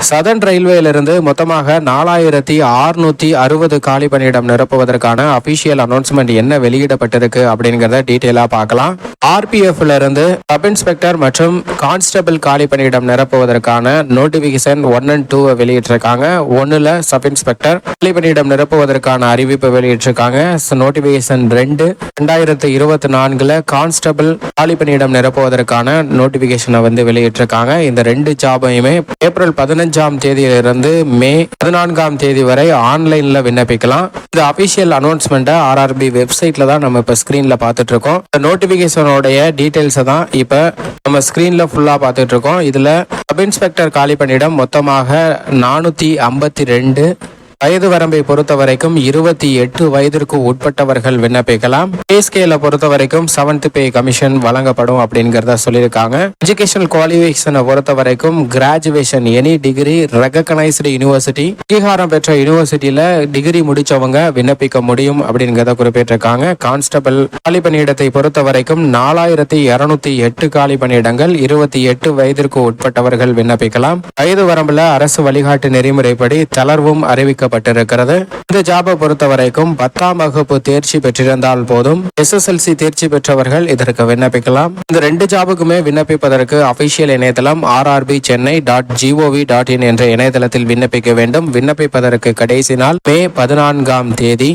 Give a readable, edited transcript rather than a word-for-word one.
Southern ரயில்வேலிருந்து மொத்தமாக 4660 காலி பணியிடம் நிரப்புவதற்கான அபிஷியல் அனௌன்ஸ்மெண்ட் என்ன வெளியிடப்பட்டிருக்கு அப்படிங்கறத டீடைலா பார்க்கலாம். ஆர்பிஎஃப்ல இருந்து சப் இன்ஸ்பெக்டர் மற்றும் கான்ஸ்டபிள் காலி பணியிடம் நிரப்புவதற்கான நோட்டிபிகேஷன் 1 and 2 வெளியிட்டிருக்காங்க. 1ல சப் இன்ஸ்பெக்டர் காலி பணியிடம் நிரப்புவதற்கான அறிவிப்பு வெளியிட்டிருக்காங்க. நோட்டிபிகேஷன் 2 2024ல கான்ஸ்டபிள் காலி பணியிடம் நிரப்புவதற்கான நோட்டிபிகேஷனை வெளியிட்டிருக்காங்க. இந்த 2 ஜாபையுமே ஏப்ரல் 15ஆம் தேதியிலிருந்து மே 14ஆம் தேதி வரை ஆன்லைன்ல விண்ணப்பிக்கலாம். இது அபிஷியல் அனௌன்ஸ்மெண்ட் ஆர்ஆர்பி வெப்சைட்ல தான் நம்ம இப்ப ஸ்கிரீன்ல பார்த்துட்டு இருக்கோம். இந்த நோட்டிபிகேஷனோடைய டீடைல்ஸ் தான் இப்ப நம்ம ஸ்கிரீன்ல ஃபுல்லா பார்த்துட்டு இருக்கோம். இதுல சப் இன்ஸ்பெக்டர் காலி பணியிடம் மொத்தமாக 452. வயது வரம்பை பொறுத்த வரைக்கும் 28 வயதிற்கு உட்பட்டவர்கள் விண்ணப்பிக்கலாம். பே ஸ்கேலை பொறுத்த வரைக்கும் 7th பே கமிஷன் வழங்கப்படும் அப்படிங்கறத சொல்லியிருக்காங்க. எஜுகேஷனல் குவாலிஃபிகேஷனை பொறுத்த வரைக்கும் graduation any degree recognised university, அங்கீகாரம் பெற்ற யூனிவர்சிட்டியில டிகிரி முடிச்சவங்க விண்ணப்பிக்க முடியும் அப்படிங்கறத குறிப்பிட்டிருக்காங்க. கான்ஸ்டபிள் காலி பணியிடத்தை பொறுத்த வரைக்கும் 4208 காலி பணியிடங்கள், 28 வயதிற்கு உட்பட்டவர்கள் விண்ணப்பிக்கலாம். வயது வரம்புல அரசு வழிகாட்டு நெறிமுறைப்படி தளர்வும் அறிவிக்கப்பட்டிருக்கிறது. இந்த ஜாபை பொறுத்த வரைக்கும் 10ஆம் வகுப்பு தேர்ச்சி பெற்றிருந்தால் போதும். SSLC தேர்ச்சி பெற்றவர்கள் இதற்கு விண்ணப்பிக்கலாம். இந்த 2 ஜாபுக்குமே விண்ணப்பிப்பதற்கு அபிஷியல் இணையதளம் rrbchennai.gov.in என்ற இணையதளத்தில் விண்ணப்பிக்க வேண்டும். விண்ணப்பிப்பதற்கு கடைசி நாள் மே 14ஆம் தேதி.